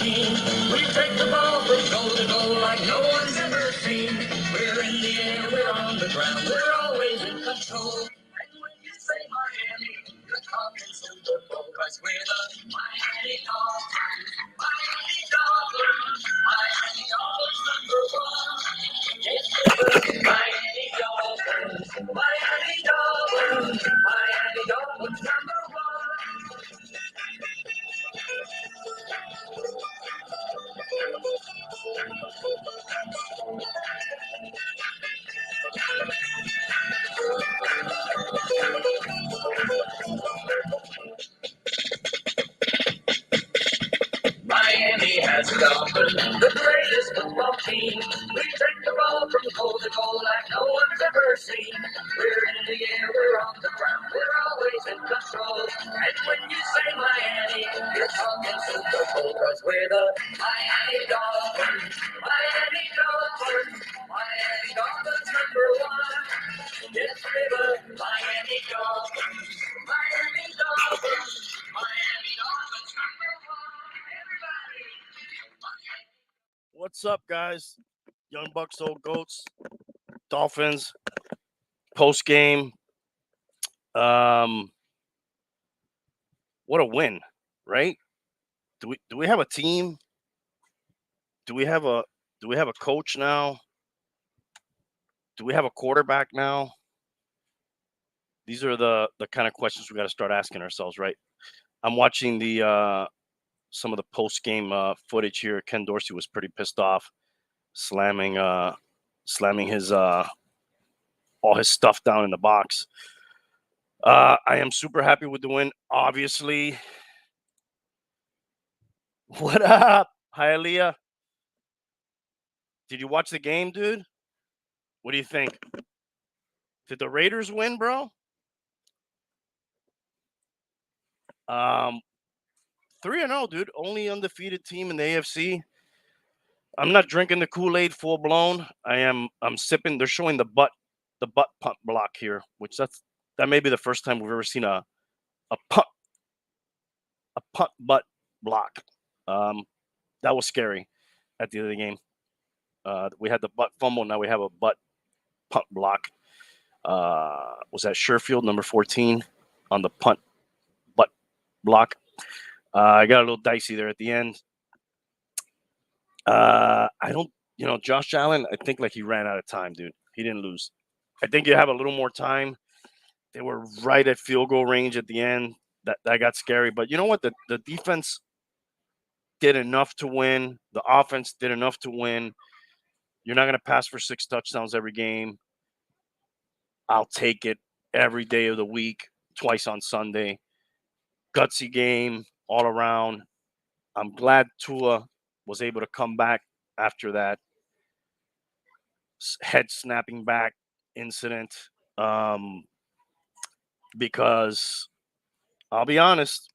machine. We take the ball from goal to goal like no one's ever seen. We're in the air, we're on the ground, we're always in control. And when you say Miami, you're talking Super Bowl, 'cause we're the Miami Dolphins. Miami Dolphins. Miami Dolphins number one. Yes, we're the Miami Dolphins. Miami Dolphins. Miami Dolphins number one. Miami has the Dolphins, the greatest football team. We take the ball from goal to goal like no one's ever seen. We're in the air, we're on the ground, we're always in control. And when you say Miami, you're talking Super Bowl, 'cause we're the Miami Dolphins. Miami Dolphins. Miami Dolphins number one. Yes, we're the Miami Dolphins. Miami Dolphins. Miami Dolphins number one. Everybody. What's up, guys? Young Bucks, Old Goats, Dolphins, Postgame. What a win, right? Do we have a team? Do we have a coach now? Do we have a quarterback now? These are the kind of questions we got to start asking ourselves, right? I'm watching the some of the post-game footage here. Ken Dorsey was pretty pissed off, slamming his all his stuff down in the box. I am super happy with the win, obviously. What up? Hi, Aaliyah. Did you watch the game, dude? What do you think? Did the Raiders win, bro? 3-0, dude. Only undefeated team in the AFC. I'm not drinking the Kool-Aid full blown. I'm sipping. They're showing the butt punt block here, which that may be the first time we've ever seen a punt butt block. That was scary at the end of the game. We had the butt fumble. Now we have a butt punt block. Was that Sherfield, number 14, on the punt butt block? I got a little dicey there at the end. I don't, Josh Allen, I think like he ran out of time, dude. He didn't lose. I think you have a little more time. They were right at field goal range at the end. That got scary. But you know what? The defense did enough to win. The offense did enough to win. You're not going to pass for 6 touchdowns every game. I'll take it every day of the week, twice on Sunday. Gutsy game all around. I'm glad Tua was able to come back after that head snapping back incident. Because I'll be honest,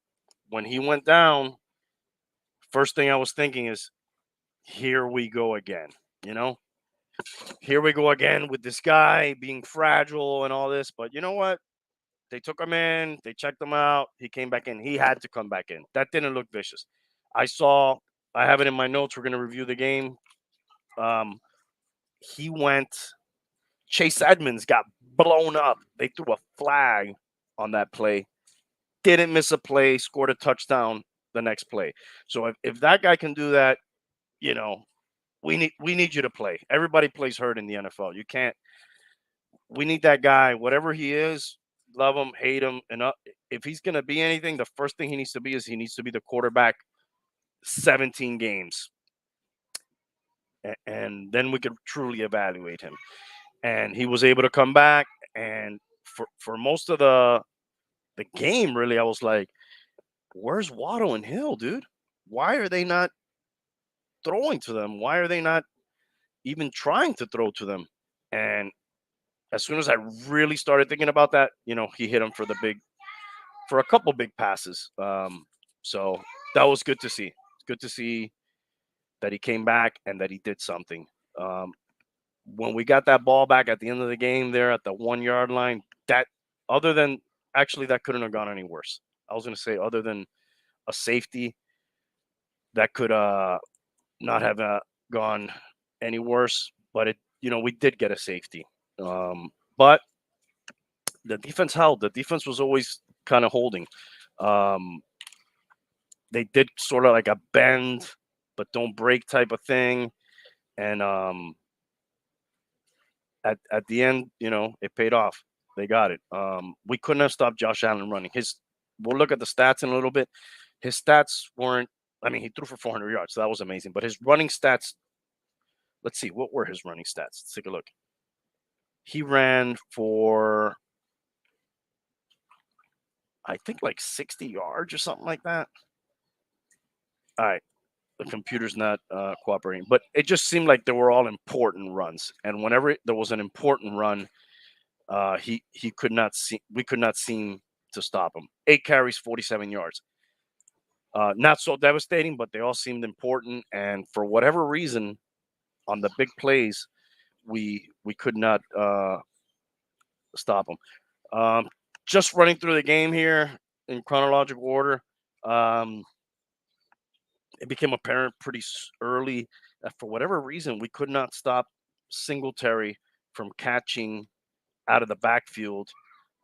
when he went down, first thing I was thinking is, here we go again, Here we go again with this guy being fragile and all this. But you know what? They took him in. They checked him out. He came back in. He had to come back in. That didn't look vicious. I have it in my notes. We're going to review the game. He went. Chase Edmonds got blown up. They threw a flag on that play. Didn't miss a play. Scored a touchdown the next play. So if that guy can do that, we need you to play. Everybody plays hurt in the NFL. You can't. We need that guy, whatever he is. Love him, hate him, and if he's going to be anything, the first thing he needs to be is he needs to be the quarterback 17 games. And then we could truly evaluate him. And he was able to come back. And for most of the game, really, I was like, where's Waddle and Hill, dude? Why are they not throwing to them? Why are they not even trying to throw to them? And as soon as I really started thinking about that, he hit him for a couple big passes. So that was good to see. It's good to see that he came back and that he did something. When we got that ball back at the end of the game there at the 1 yard line, that couldn't have gone any worse. I was going to say, other than a safety, that could not have gone any worse. But we did get a safety. But the defense held. The defense was always kind of holding. Um, they did sort of like a bend but don't break type of thing, and at the end, it paid off. They got it. We couldn't have stopped Josh Allen running. We'll look at the stats in a little bit. His stats weren't. I mean, he threw for 400 yards, so that was amazing. But his running stats. Let's see, what were his running stats? Let's take a look. He ran for, I think, like 60 yards or something like that. All right, the computer's not cooperating, but it just seemed like they were all important runs. And whenever there was an important run, he could not see. We could not seem to stop him. 8 carries, 47 yards. Not so devastating, but they all seemed important. And for whatever reason, on the big plays, we could not stop him. Just running through the game here in chronological order. It became apparent pretty early that for whatever reason we could not stop Singletary from catching out of the backfield.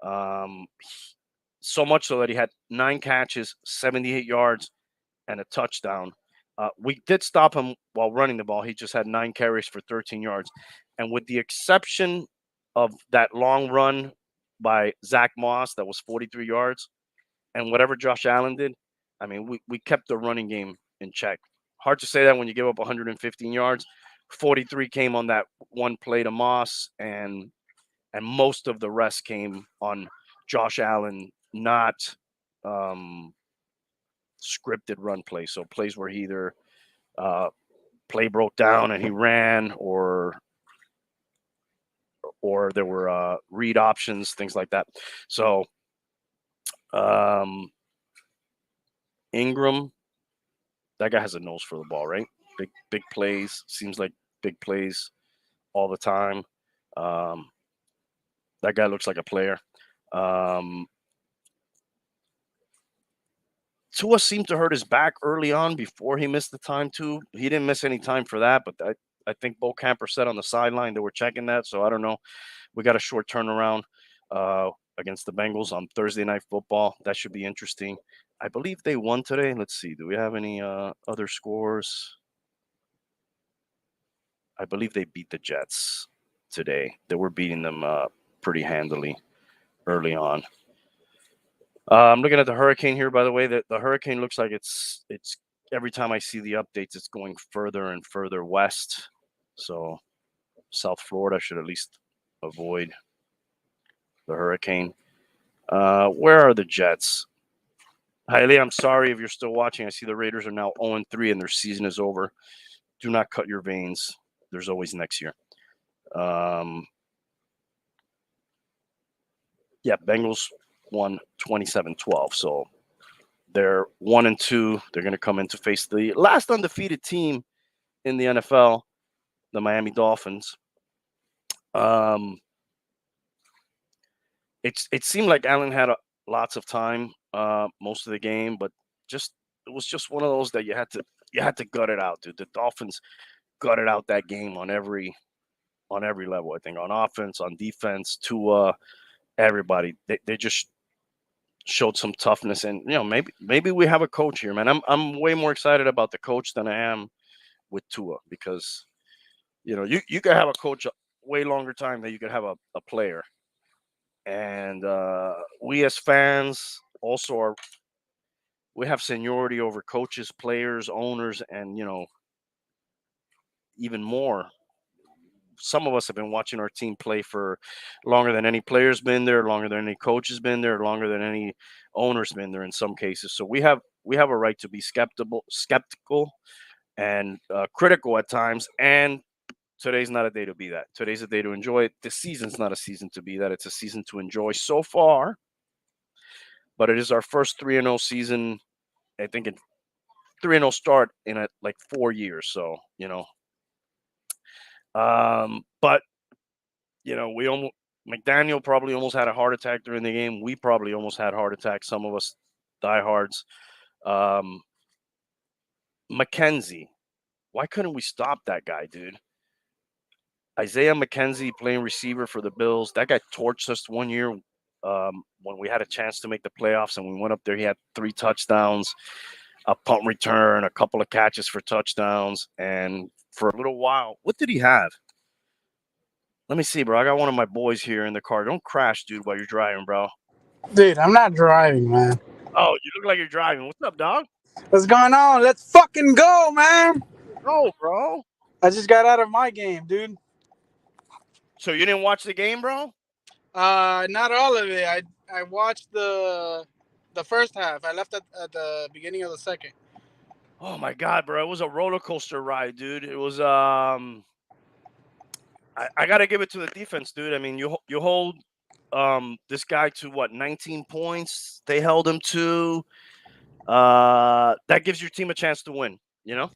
Um, so much so that he had 9 catches, 78 yards, and a touchdown. We did stop him while running the ball. He just had 9 carries for 13 yards. And with the exception of that long run by Zach Moss that was 43 yards, and whatever Josh Allen did, I mean, we kept the running game in check. Hard to say that when you give up 115 yards. 43 came on that one play to Moss, and most of the rest came on Josh Allen, not scripted run plays. So plays where he either play broke down and he ran, or there were read options, things like that. So Ingram, that guy has a nose for the ball, right? Big plays. Seems like big plays all the time. That guy looks like a player. Tua seemed to hurt his back early on before he missed the time too. He didn't miss any time for that, but I think Bo Camper said on the sideline they were checking that. So I don't know. We got a short turnaround against the Bengals on Thursday Night Football. That should be interesting. I believe they won today. Let's see. Do we have any other scores? I believe they beat the Jets today. They were beating them pretty handily early on. I'm looking at the hurricane here, by the way. The hurricane looks like it's every time I see the updates, it's going further and further west. So South Florida should at least avoid the hurricane. Where are the Jets? Hailey, I'm sorry if you're still watching. I see the Raiders are now 0-3 and their season is over. Do not cut your veins. There's always next year. Yeah, Bengals won 27-12. So they're 1-2. They're going to come in to face the last undefeated team in the NFL, the Miami Dolphins. It seemed like Allen had lots of time most of the game, but it was just one of those that you had to gut it out, dude. The Dolphins gutted out that game on every level. I think on offense, on defense, to everybody. They just showed some toughness, and maybe we have a coach here, man. I'm way more excited about the coach than I am with Tua, because you could have a coach a way longer time than you could have a player. And we as fans also we have seniority over coaches, players, owners, and even more. Some of us have been watching our team play for longer than any player's been there, longer than any coach has been there, longer than any owner's been there in some cases. So we have a right to be skeptical and critical at times. And today's not a day to be that. Today's a day to enjoy it. This season's not a season to be that. It's a season to enjoy so far. But it is our first 3-0 season. I think it 3-0 start in like 4 years. So but we almost McDaniel probably almost had a heart attack during the game. We probably almost had heart attacks. Some of us diehards. McKenzie. Why couldn't we stop that guy, dude? Isaiah McKenzie playing receiver for the Bills. That guy torched us one year when we had a chance to make the playoffs, and we went up there. He had 3 touchdowns, a punt return, a couple of catches for touchdowns, and for a little while, what did he have? Let me see, bro. I got one of my boys here in the car. Don't crash, dude, while you're driving, bro. Dude, I'm not driving, man. Oh, you look like you're driving. What's up, dog? What's going on? Let's fucking go, man. Oh, bro. I just got out of my game, dude. So you didn't watch the game, bro? Not all of it. I watched the first half. I left at the beginning of the second. Oh my God, bro. It was a roller coaster ride, dude. It was I gotta give it to the defense, dude. I mean, you hold this guy to what, 19 points? They held him to. That gives your team a chance to win. You know?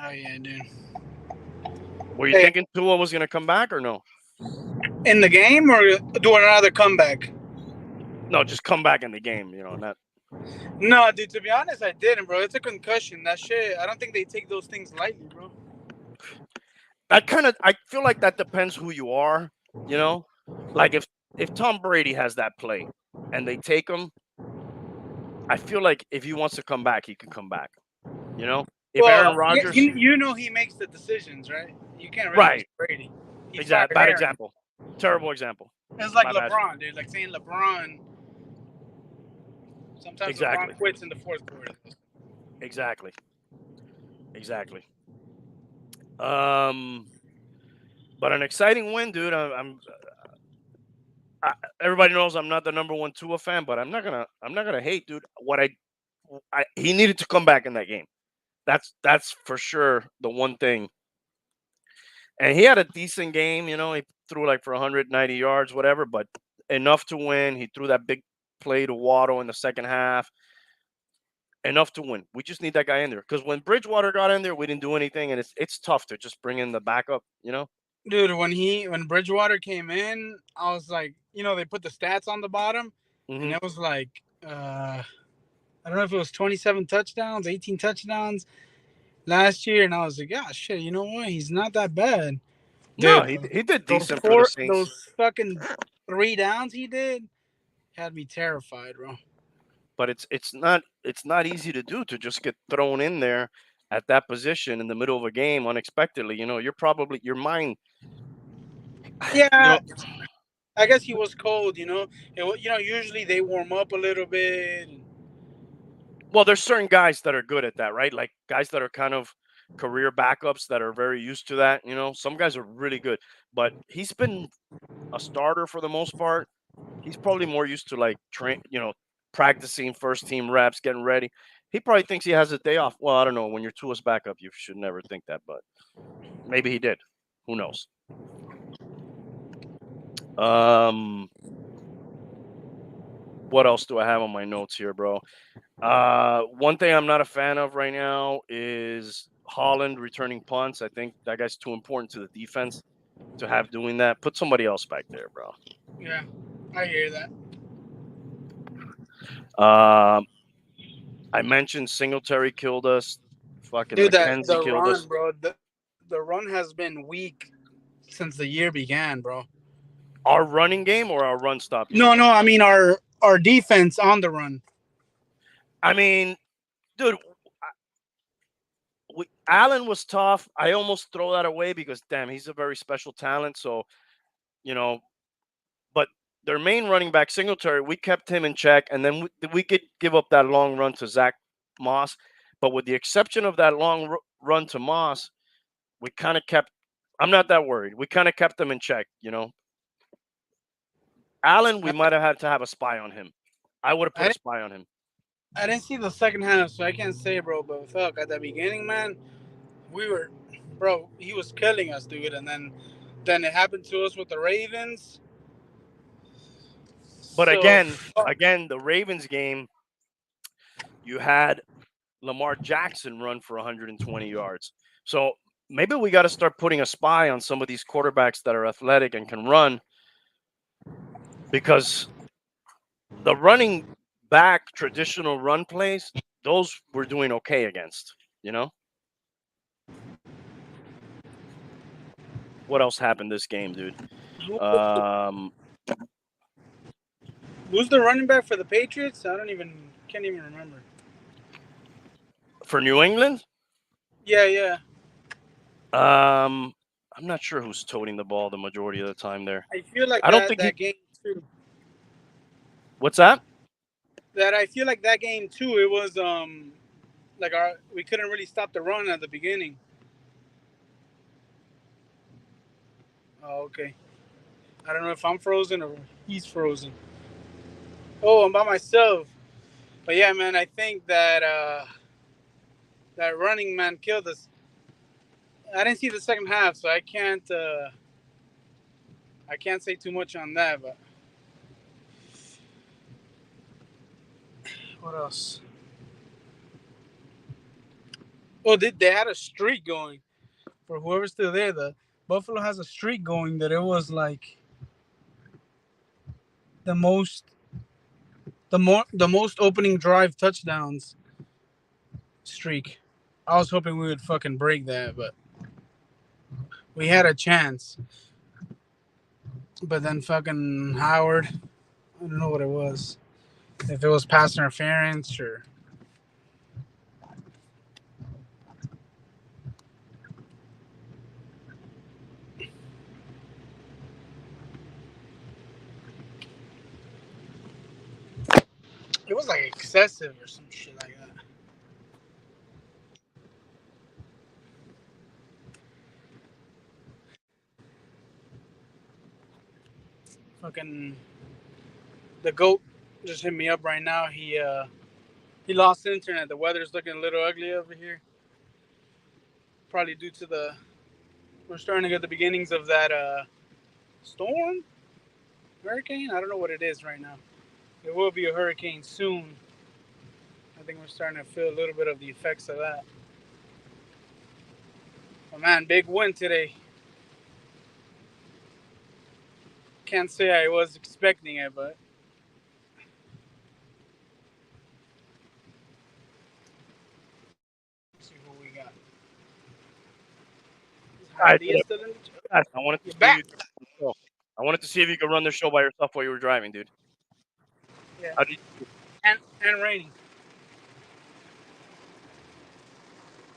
Oh yeah, dude. Were you thinking Tua was gonna come back or no? In the game or do another comeback? No, just come back in the game. You know, not. No, dude. To be honest, I didn't, bro. It's a concussion. That shit. I don't think they take those things lightly, bro. I feel like that depends who you are. You know, like if Tom Brady has that play and they take him, I feel like if he wants to come back, he can come back. You know, if Aaron Rodgers, you know, he makes the decisions, right? You can't really right. Brady. Exactly. Bad example. Terrible example. It's like My LeBron, bad. dude. Like saying LeBron. Sometimes Exactly. LeBron quits in the fourth quarter. Exactly. But an exciting win, dude. Everybody knows I'm not the number one Tua fan, but I'm not gonna hate, dude. He needed to come back in that game. That's for sure the one thing. And he had a decent game, you know. He threw like for 190 yards, whatever, but enough to win. He threw that big play to Waddle in the second half. Enough to win. We just need that guy in there because when Bridgewater got in there, we didn't do anything, and it's tough to just bring in the backup, you know. Dude, when Bridgewater came in, I was like, you know, they put the stats on the bottom, and it was like, I don't know if it was 27 touchdowns, 18 touchdowns last year, and I was like, yeah, shit, you know what? He's not that bad. No, Dude, he did decent for the Saints. Those fucking 3 downs he did had me terrified, bro. But it's not easy to do, to just get thrown in there at that position in the middle of a game unexpectedly. You know, your mind. Yeah, You know, I guess he was cold. You know, usually they warm up a little bit. well, there's certain guys that are good at that, right? Like guys that are kind of career backups that are very used to that. You know, some guys are really good, but he's been a starter for the most part. He's probably more used to like practicing first team reps, getting ready. He probably thinks he has a day off. Well, I don't know. When you're Tua's backup, you should never think that, but maybe he did. Who knows? What else do I have on my notes here, bro? One thing I'm not a fan of right now is Holland returning punts. I think that guy's too important to the defense to have doing that. Put somebody else back there, bro. Yeah, I hear that. I mentioned Singletary killed us. Fucking Dude, McKenzie killed run, us. bro. The run has been weak since the year began, bro. Our running game or our run stop game? No, I mean our defense on the run. I mean, dude, Allen was tough. I almost throw that away because, damn, he's a very special talent. So, you know, but their main running back, Singletary, we kept him in check. And then we could give up that long run to Zach Moss. But with the exception of that long run to Moss, we kind of kept – I'm not that worried. We kind of kept them in check, you know. Allen, we might have had to have a spy on him. I would have put a spy on him. I didn't see the second half, so I can't say, bro. But fuck, at the beginning, man, he was killing us, dude. And then it happened to us with the Ravens. But again, the Ravens game, you had Lamar Jackson run for 120 yards. So maybe we got to start putting a spy on some of these quarterbacks that are athletic and can run, because the running back traditional run plays, those we're doing okay against. You know. What else happened this game, dude? Who's the running back for the Patriots? Can't even remember. For New England? Yeah. I'm not sure who's toting the ball the majority of the time there. I feel like I don't think that game too. What's that? I feel like that game too. It was we couldn't really stop the run at the beginning. Oh, okay. I don't know if I'm frozen or he's frozen. Oh, I'm by myself. But yeah, man, I think that that running man killed us. I didn't see the second half, so I can't say too much on that. But what else? Oh, they had a streak going. For whoever's still there, the Buffalo has a streak going that it was like the most opening drive touchdowns streak. I was hoping we would fucking break that, but we had a chance. But then fucking Howard, I don't know what it was. If it was pass interference or it was like excessive or some shit like that. Fucking the goat just hit me up right now. He lost internet. The weather's looking a little ugly over here. Probably due to we're starting to get the beginnings of that storm, hurricane. I don't know what it is right now. It will be a hurricane soon. I think we're starting to feel a little bit of the effects of that. But man, big win today. Can't say I was expecting it, but let's see who we got. I wanted to You're see back. you. I wanted to see if you could run the show by yourself while you were driving, dude. Yeah. How'd you... And raining.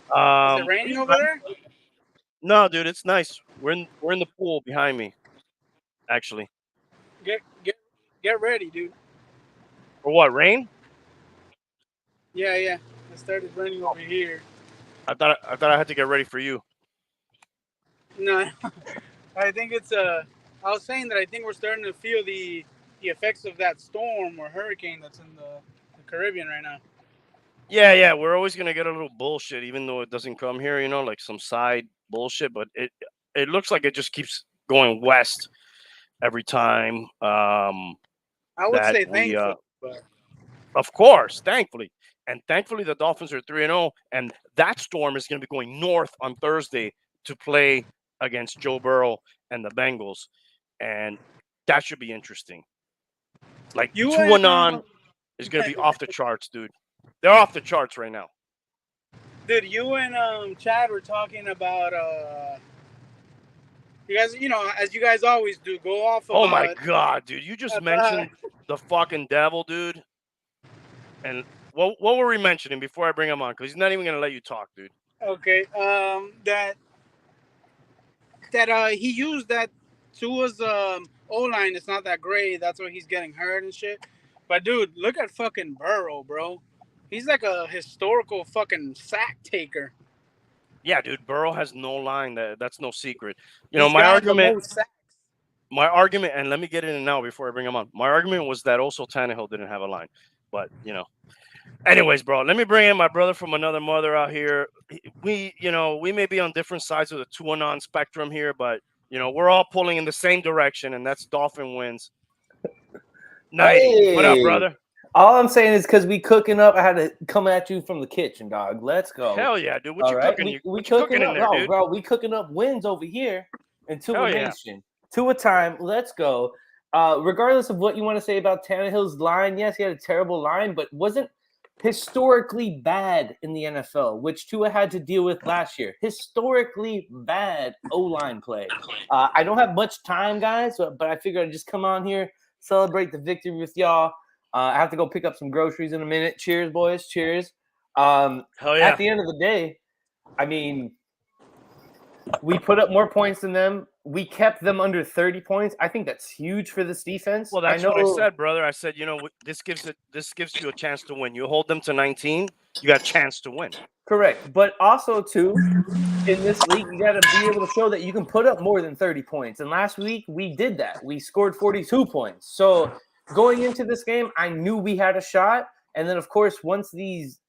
Is it raining over there? No, dude, it's nice. We're in the pool behind me, actually. Get ready, dude. For what? Rain? Yeah. It started raining over here. I thought I had to get ready for you. No, I think it's I was saying that I think we're starting to feel the effects of that storm or hurricane that's in the Caribbean right now. Yeah, we're always gonna get a little bullshit, even though it doesn't come here, you know, like some side bullshit. But it looks like it just keeps going west every time. I would That say we, thankful, but of course, thankfully, the Dolphins are 3-0, and that storm is gonna be going north on Thursday to play against Joe Burrow and the Bengals, and that should be interesting. Like Tuanon is gonna be off the charts, dude. They're off the charts right now. Dude, you and Chad were talking about you guys, as you guys always do, go off of. Oh my god, dude! You just mentioned the fucking devil, dude. And what were we mentioning before I bring him on? Because he's not even gonna let you talk, dude. Okay, that he used that Tua's O-line. It's not that great. That's why he's getting hurt and shit. But dude, look at fucking Burrow, bro. He's like a historical fucking sack taker. Yeah, dude. Burrow has no line. That's no secret. My argument, and let me get in now before I bring him on. My argument was that also Tannehill didn't have a line, but Anyways, bro, let me bring in my brother from another mother out here. We may be on different sides of the Tuanon spectrum here, but we're all pulling in the same direction, and that's Dolphin wins. 90. Hey, what up, brother? All I'm saying is because we cooking up, I had to come at you from the kitchen, dog. Let's go. Hell yeah, dude. What you cooking? We cooking up, there, dude? Bro. We cooking up wins over here in Tua Nation. Tua time. Let's go. Regardless of what you want to say about Tannehill's line, yes, he had a terrible line, but wasn't historically bad in the NFL, which Tua had to deal with last year. Historically bad O-line play. I don't have much time, guys, but I figured I'd just come on here, celebrate the victory with y'all. I have to go pick up some groceries in a minute. Cheers, boys. Cheers. Hell yeah. At the end of the day, I mean, we put up more points than them. We kept them under 30 points. I think that's huge for this defense. Well, that's what I said, brother. I said, this gives you a chance to win. You hold them to 19, you got a chance to win. Correct. But also, too, in this league, you got to be able to show that you can put up more than 30 points. And last week, we did that. We scored 42 points. So going into this game, I knew we had a shot. And then, of course, once these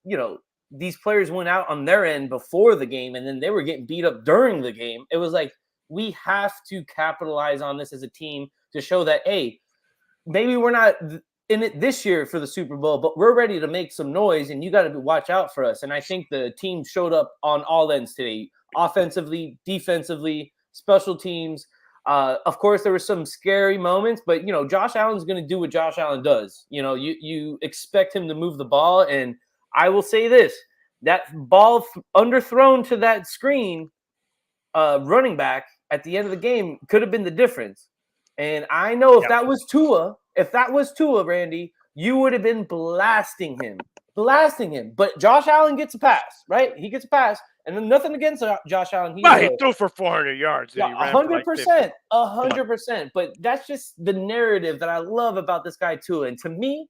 players went out on their end before the game and then they were getting beat up during the game, it was like, we have to capitalize on this as a team to show that, hey, maybe we're not in it this year for the Super Bowl, but we're ready to make some noise, and you got to watch out for us. And I think the team showed up on all ends today, offensively, defensively, special teams. Of course, there were some scary moments, but, Josh Allen's going to do what Josh Allen does. You expect him to move the ball, and I will say this, that ball underthrown to that screen running back at the end of the game could have been the difference. And I know if that was Tua, Randy, you would have been blasting him. But Josh Allen gets a pass, right? He gets a pass. And then nothing against Josh Allen. He threw for 400 yards. Yeah, 100%. 100%. But that's just the narrative that I love about this guy, Tua. And to me,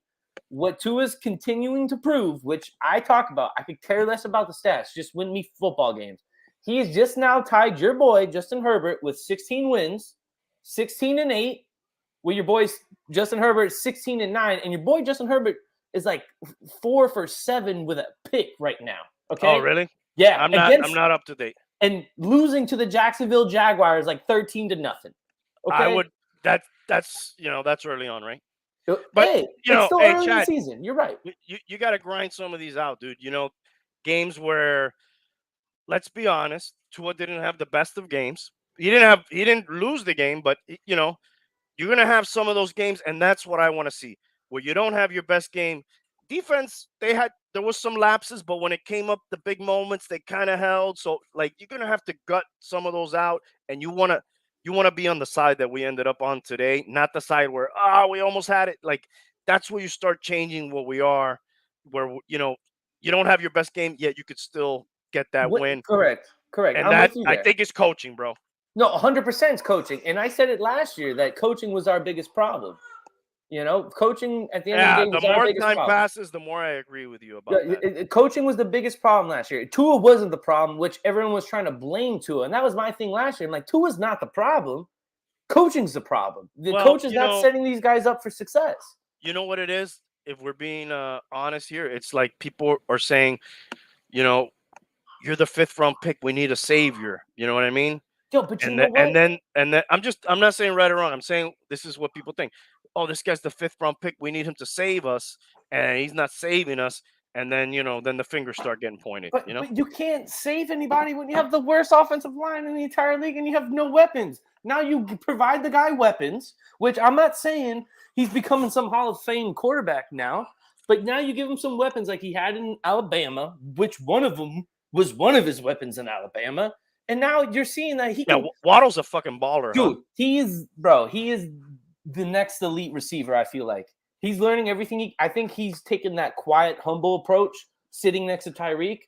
what Tua's continuing to prove, which I talk about, I could care less about the stats, just win me football games. He has just now tied your boy, Justin Herbert, with 16 wins, 16-8, with your boy, Justin Herbert, 16-9. And your boy, Justin Herbert, is like 4 for 7 with a pick right now. Okay. Oh, really? Yeah. I'm not up to date. And losing to the Jacksonville Jaguars like 13-0. Okay. That's early on, right? But hey, it's still early in the season. You're right. You got to grind some of these out, dude. Games where, let's be honest, Tua didn't have the best of games. He didn't lose the game, but you're going to have some of those games, and that's what I want to see. Where you don't have your best game. Defense, there was some lapses, but when it came up the big moments, they kind of held. So you're going to have to gut some of those out, and you want to be on the side that we ended up on today, not the side where we almost had it. That's where you start changing what we are, where you don't have your best game, yet you could still get that win. Correct. And that, I think, is coaching, bro. No, 100% is coaching. And I said it last year that coaching was our biggest problem. Coaching at the end of the day was our biggest problem. The more time passes, the more I agree with you about that. Coaching was the biggest problem last year. Tua wasn't the problem, which everyone was trying to blame Tua. And that was my thing last year. I'm like, Tua's not the problem. Coaching's the problem. The coach is not setting these guys up for success. You know what it is? If we're being honest here, it's like people are saying, you're the 5th round pick. We need a savior. You know what I mean? Yo, but and then I'm not saying right or wrong. I'm saying this is what people think. Oh, this guy's the 5th round pick. We need him to save us, and he's not saving us. And then then the fingers start getting pointed. But you can't save anybody when you have the worst offensive line in the entire league and you have no weapons. Now you provide the guy weapons, which I'm not saying he's becoming some Hall of Fame quarterback now, but now you give him some weapons like he had in Alabama, which one of them was one of his weapons in Alabama. And now you're seeing that he can. Yeah, Waddle's a fucking baller, dude. He is the next elite receiver. I feel like he's learning everything. I think he's taken that quiet, humble approach, sitting next to Tyreek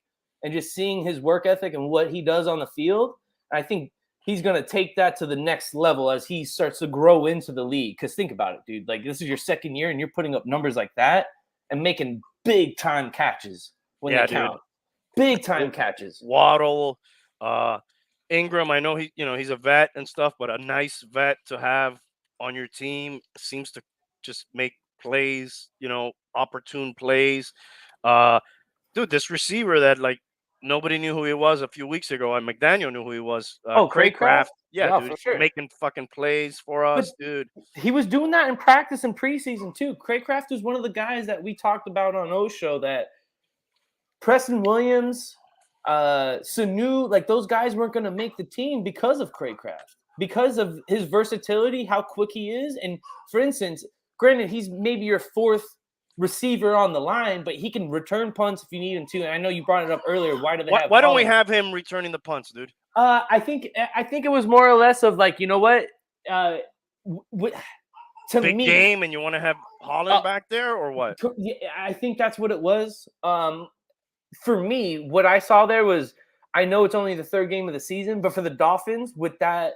and just seeing his work ethic and what he does on the field. I think he's going to take that to the next level as he starts to grow into the league. Because think about it, dude. This is your second year and you're putting up numbers like that and making big time catches when they count. Big time catches. Waddle, Ingram. I know he's a vet and stuff, but a nice vet to have on your team. Seems to just make plays, opportune plays. Dude, this receiver that nobody knew who he was a few weeks ago, and McDaniel knew who he was. Craycraft. Yeah, dude, for sure. Making fucking plays for us, dude. He was doing that in practice and preseason too. Craycraft was one of the guys that we talked about on O's show that Preston Williams, Sanu, those guys weren't going to make the team because of Craycraft, because of his versatility, how quick he is. And for instance, granted, he's maybe your 4th receiver on the line, but he can return punts if you need him to. And I know you brought it up earlier. Why do they have? Why don't we have him returning the punts, dude? I think it was more or less of like, you know what? To Big me, game, and you want to have Holland back there, or what? I think that's what it was. For me, what I saw there was, I know it's only the third game of the season, but for the Dolphins, with that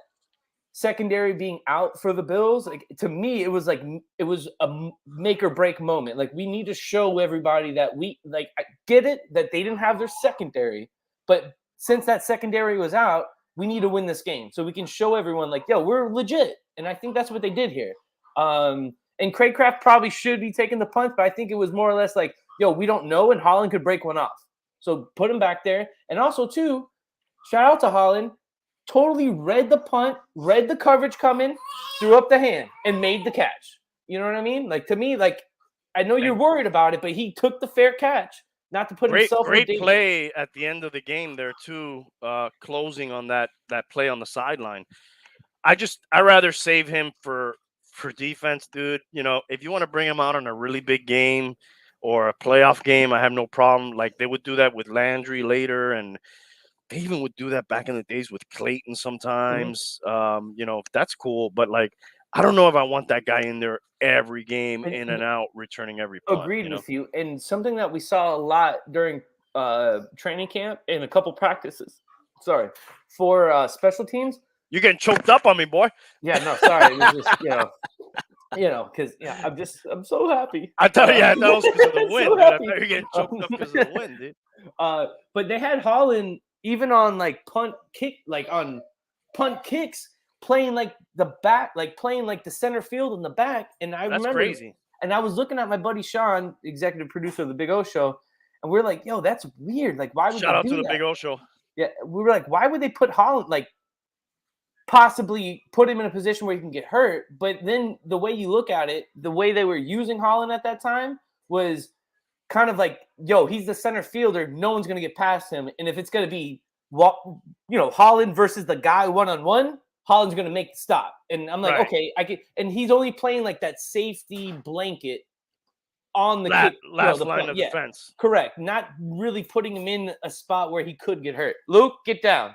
secondary being out for the Bills, like, to me, it was a make or break moment. Like, we need to show everybody that I get it that they didn't have their secondary, but since that secondary was out, we need to win this game so we can show everyone like, yo, we're legit. And I think that's what they did here. And Craig Kraft probably should be taking the punt, but I think it was more or less like, yo, we don't know, and Holland could break one off. So put him back there. And also, too, shout out to Holland. Totally read the punt, read the coverage coming, threw up the hand, and made the catch. You know what I mean? Like, to me, like, I know you're worried about it, but he took the fair catch, not to put himself in danger. Great play at the end of the game there, too, closing on that play on the sideline. I rather save him for defense, dude. You know, if you want to bring him out on a really big game or a playoff game, I have no problem. Like, they would do that with Landry later, and they even would do that back in the days with Clayton sometimes. You know, that's cool. But, like, I don't know if I want that guy in there every game, in and out, returning every punt. Agreed with you. And something that we saw a lot during training camp and a couple practices, for special teams. You're getting choked up on me, boy. Yeah, no, sorry. It was just, because I'm so happy. I thought that was because of the wind. So dude. I thought happy. you were getting choked up because of the wind, dude. But they had Holland even on punt kicks, playing like the back, like playing like the center field in the back. And I remember, crazy. And I was looking at my buddy Sean, executive producer of the Big O Show, and we're like, yo, that's weird. Like, why would Shout out they do to the that? Big O Show. Yeah, we were like, why would they put Holland, like, possibly put him in a position where he can get hurt? But then the way you look at it, the way they were using Holland at that time was kind of like, yo, he's the center fielder. No one's going to get past him. And if it's going to be, Holland versus the guy one-on-one, Holland's going to make the stop. And I'm like, okay, I can. And he's only playing like that safety blanket on the last line of defense. Correct. Not really putting him in a spot where he could get hurt. Luke, get down.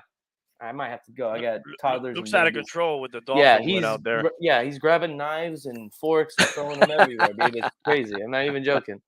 I might have to go. I got toddlers. Luke's out of control with the Dolphins out there. Yeah, he's grabbing knives and forks and throwing them everywhere, dude. It's crazy. I'm not even joking.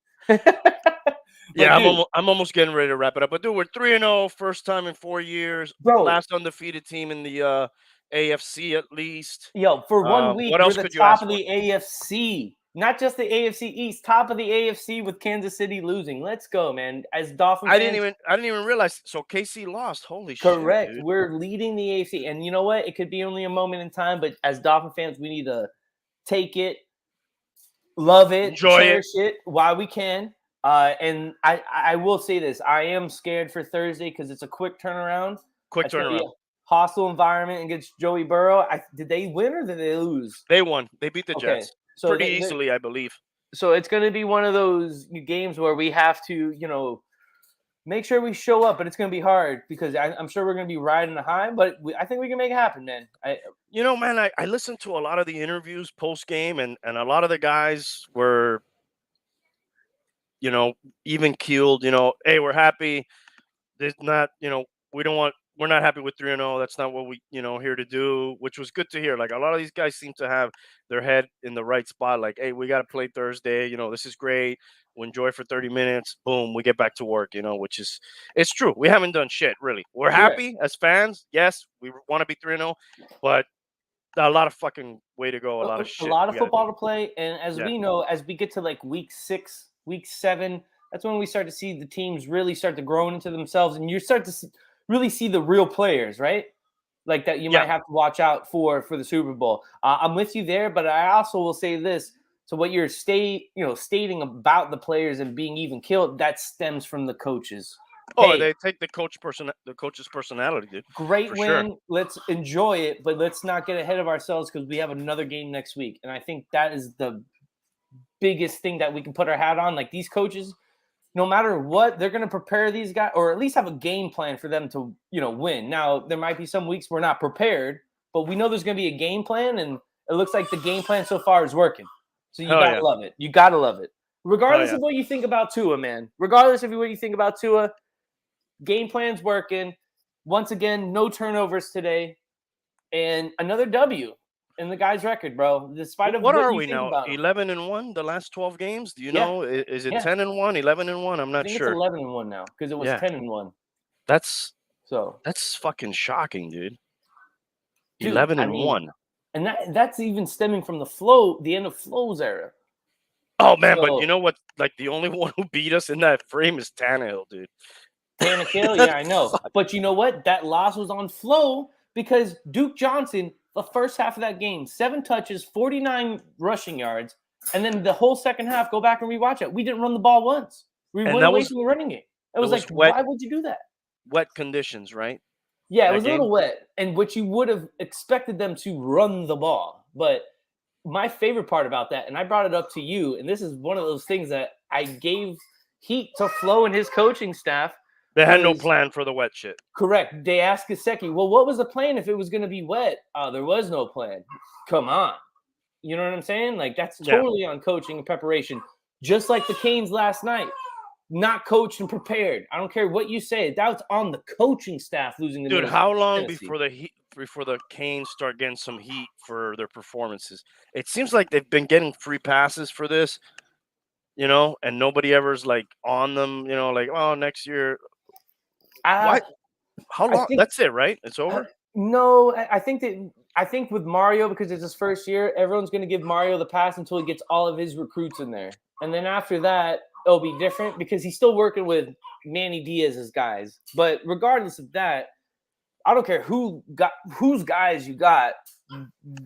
Yeah, I'm almost getting ready to wrap it up. But dude, we're 3-0, first time in 4 years. Bro, last undefeated team in the AFC at least. Yo, for 1 week, what else we're the could you top ask of the AFC. Not just the AFC East, top of the AFC with Kansas City losing. Let's go, man. As Dolphins fans, I didn't even realize. So KC lost. Holy shit. Correct. Dude. We're leading the AFC. And you know what? It could be only a moment in time, but as Dolphin fans, we need to take it, love it, cherish it while we can. And I will say this. I am scared for Thursday because it's a quick turnaround. Hostile environment against Joey Burrow. Did they win or did they lose? They won. They beat the Jets. So pretty easily, I believe. So it's going to be one of those games where we have to, make sure we show up, but it's going to be hard because I'm sure we're going to be riding the high, but I think we can make it happen, man. Man, I listened to a lot of the interviews post-game, and a lot of the guys were, even keeled, hey, we're happy. There's not, we're not happy with 3-0. That's not what we, here to do, which was good to hear. Like, a lot of these guys seem to have their head in the right spot. Like, hey, we got to play Thursday. This is great. We'll enjoy for 30 minutes. Boom, we get back to work, it's true. We haven't done shit, really. We're happy as fans. Yes, we want to be 3-0, but a lot of fucking way to go. A lot of shit. A lot of football to play. And as we know, as we get to like week 6, week 7, that's when we start to see the teams really start to grow into themselves. And you start to really see the real players, right? Like that you might have to watch out for the Super Bowl. I'm with you there, but I also will say this. So what you're stating about the players and being even killed, that stems from the coaches. Oh, they take the coach's personality, dude. Great win. Sure. Let's enjoy it, but let's not get ahead of ourselves because we have another game next week. And I think that is the biggest thing that we can put our hat on. Like, these coaches, no matter what, they're going to prepare these guys, or at least have a game plan for them to, win. Now, there might be some weeks we're not prepared, but we know there's going to be a game plan, and it looks like the game plan so far is working. So you got to love it. You got to love it. Regardless of what you think about Tua, man. Regardless of what you think about Tua, game plan's working. Once again, no turnovers today. And another W in the guy's record, bro. Despite of what are you we think now? about him. 11-1 the last 12 games? Do you Yeah. know? Is it Yeah. 10-1, 11-1? I'm I not think sure. it's 11-1 now because it was 10-1. That's So fucking shocking, dude. Dude, 11-1. And that's even stemming from the end of Flo's era. Oh man, but you know what? Like the only one who beat us in that frame is Tannehill, dude. Tannehill, yeah, I know. But you know what? That loss was on Flo because Duke Johnson, the first half of that game, 7 touches, 49 rushing yards, and then the whole second half, go back and rewatch it. We didn't run the ball once. We went away from the running game. It was like, wet, why would you do that? Wet conditions, right? Yeah, it was a little wet, and which you would have expected them to run the ball. But my favorite part about that, and I brought it up to you, and this is one of those things that I gave heat to Flo and his coaching staff. They had no plan for the wet shit. Correct. They asked Gesicki, well, what was the plan if it was going to be wet? There was no plan. Come on. You know what I'm saying? Like, that's totally on coaching and preparation. Just like the Canes last night. Not coached and prepared. I don't care what you say. That's on the coaching staff losing the Dude, how long before the Canes start getting some heat for their performances? It seems like they've been getting free passes for this, you know, and nobody ever's like on them, you know, like, oh, next year. Why? How long? That's it, right? It's over? No, I think with Mario, because it's his first year, everyone's going to give Mario the pass until he gets all of his recruits in there. And then after that, it'll be different because he's still working with Manny Diaz's guys. But regardless of that, I don't care whose guys you got.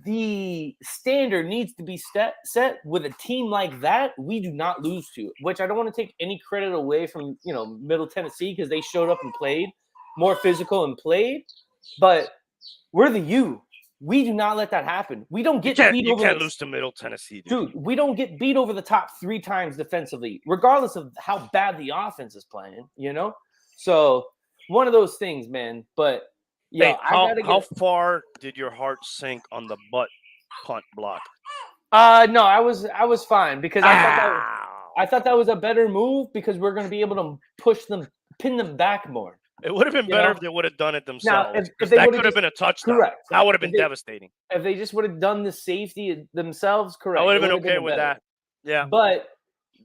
The standard needs to be set with a team like that. We do not lose to, which I don't want to take any credit away from, Middle Tennessee, because they showed up and played more physical and played. But we're the U. We do not let that happen. We don't get beat over. You can't lose to Middle Tennessee, dude. We don't get beat over the top 3 times defensively, regardless of how bad the offense is playing. So one of those things, man. But yeah, how far did your heart sink on the butt punt block? No, I was fine because I thought that was a better move because we're going to be able to pin them back more. It would have been better if they would have done it themselves. Now, if that could have been a touchdown. Correct. That would have been devastating. If they just would have done the safety themselves, correct. I would have been okay with that. Yeah. But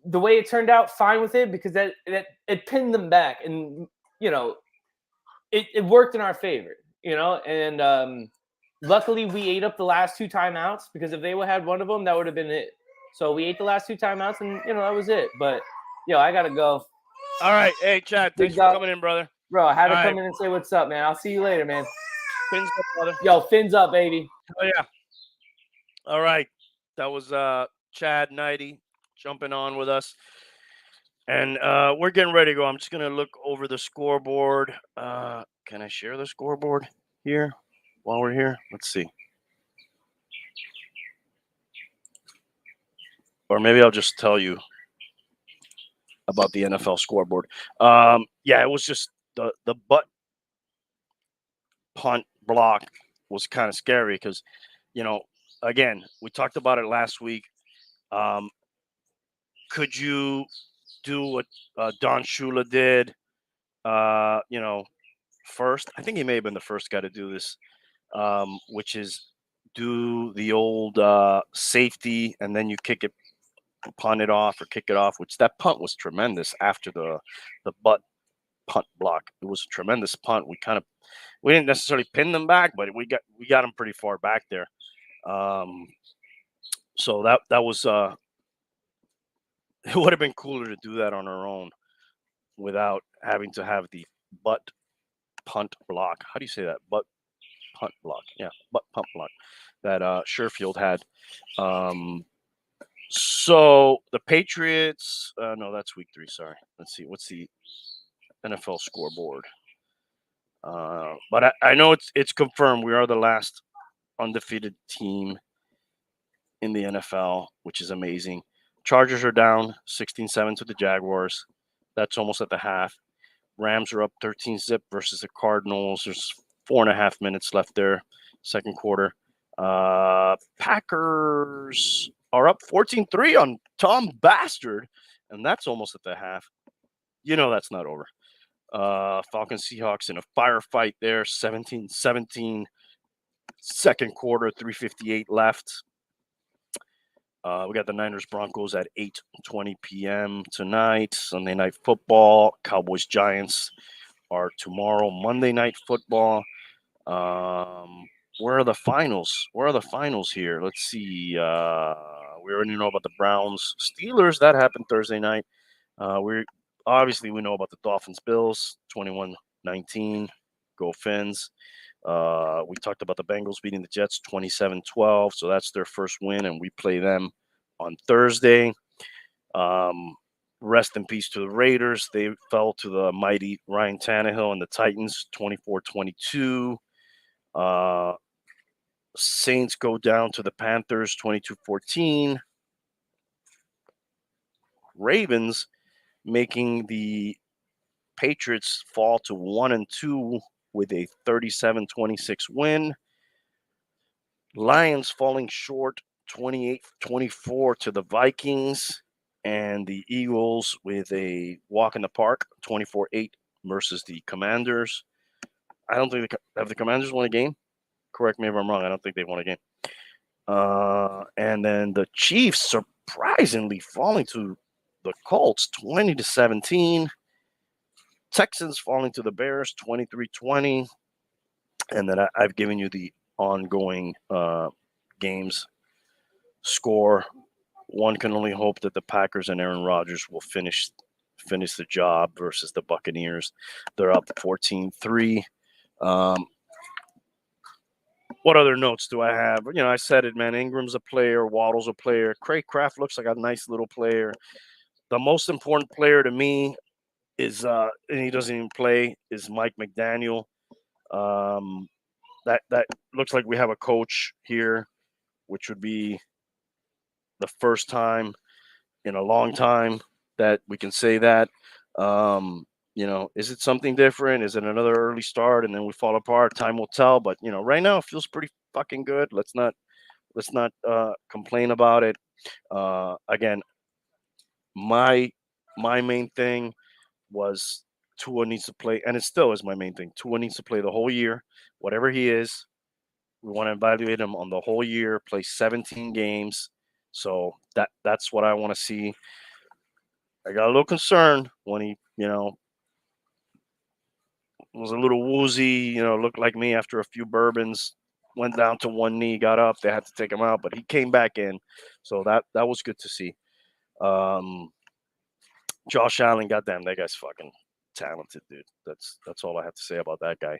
the way it turned out, fine with it because it pinned them back, and it worked in our favor. And luckily we ate up the last 2 timeouts because if they would have had one of them, that would have been it. So we ate the last 2 timeouts, and that was it. But I gotta go. All right, hey Chad, thanks for coming in, brother. Bro, I had to come in and say what's up, man. I'll see you later, man. Fins up, brother. Yo, fins up, baby. Oh yeah. All right, that was Chad Knighty jumping on with us, and we're getting ready to go. I'm just gonna look over the scoreboard. Can I share the scoreboard here while we're here? Let's see. Or maybe I'll just tell you about the NFL scoreboard. Yeah, it was just the butt punt block was kind of scary because, again, we talked about it last week. Could you do what Don Shula did, first? I think he may have been the first guy to do this, which is do the old safety and then you punt it off or kick it off, which that punt was tremendous after the butt punt block. It was a tremendous punt. We didn't necessarily pin them back, but we got them pretty far back there. So that was it would have been cooler to do that on our own without having to have the butt punt block. How do you say that? Butt punt block. Yeah, butt punt block that Sherfield had. So the Patriots, no, that's week 3. Sorry. Let's see. What's the NFL scoreboard? But I know it's confirmed. We are the last undefeated team in the NFL, which is amazing. Chargers are down 16-7 to the Jaguars. That's almost at the half. Rams are up 13-0 versus the Cardinals. There's 4.5 minutes left there, second quarter. Packers are up 14-3 on Tom Bastard, and that's almost at the half. You know that's not over. Falcons Seahawks in a firefight there, 17-17, second quarter, 3:58 left. We got the Niners Broncos at 8:20 p.m. tonight. Sunday Night Football. Cowboys Giants are tomorrow. Monday Night Football. Where are the finals? Where are the finals here? Let's see. We already know about the Browns Steelers. That happened Thursday night. We know about the Dolphins Bills 21-19. Go Phins. We talked about the Bengals beating the Jets 27-12. So that's their first win, and we play them on Thursday. Rest in peace to the Raiders. They fell to the mighty Ryan Tannehill and the Titans 24-22. Saints go down to the Panthers 22-14. Ravens making the Patriots fall to 1-2 with a 37-26 win. Lions falling short 28-24 to the Vikings, and the Eagles with a walk in the park 24-8 versus the Commanders. I don't think have the Commanders won a game. Correct me if I'm wrong. I don't think they won a game. And then the Chiefs surprisingly falling to the Colts 20-17. Texans falling to the Bears 23-20. And then I've given you the ongoing games score. One can only hope that the Packers and Aaron Rodgers will finish the job versus the Buccaneers. They're up 14-3. What other notes do I have? I said it, man. Ingram's a player. Waddle's a player. Craig Kraft looks like a nice little player. The most important player to me is, and he doesn't even play, is Mike McDaniel. That looks like we have a coach here, which would be the first time in a long time that we can say that. Is it something different? Is it another early start and then we fall apart? Time will tell. But right now it feels pretty fucking good. Let's not complain about it. Again, my main thing was Tua needs to play, and it still is my main thing. Tua needs to play the whole year, whatever he is. We want to evaluate him on the whole year. Play 17 games. So that's what I want to see. I got a little concerned when he, was a little woozy, looked like me after a few bourbons, went down to one knee, got up. They had to take him out, but he came back in. So that was good to see. Josh Allen, goddamn, that guy's fucking talented, dude. That's all I have to say about that guy.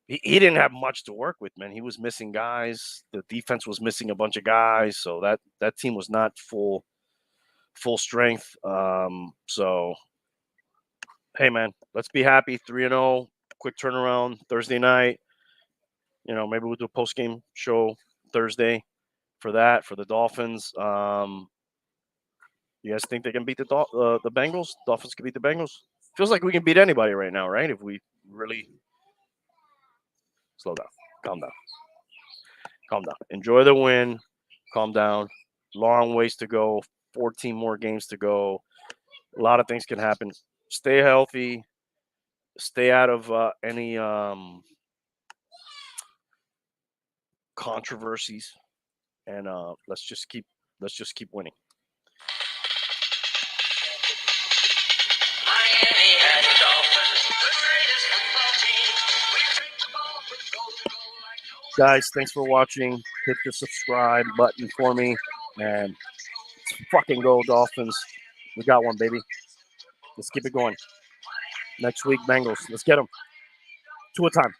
He didn't have much to work with, man. He was missing guys. The defense was missing a bunch of guys. So that team was not full strength. So, hey, man, let's be happy. 3-0, quick turnaround Thursday night. Maybe we'll do a post-game show Thursday for the Dolphins. You guys think they can beat the Bengals? Dolphins can beat the Bengals? Feels like we can beat anybody right now, right? If we really slow down, calm down. Enjoy the win. Calm down. Long ways to go. 14 more games to go. A lot of things can happen. Stay healthy. Stay out of any controversies, and let's just keep winning. Guys, thanks for watching. Hit the subscribe button for me, and let's fucking go Dolphins. We got one, baby. Let's keep it going. Next week, Bengals. Let's get them. 2 a time.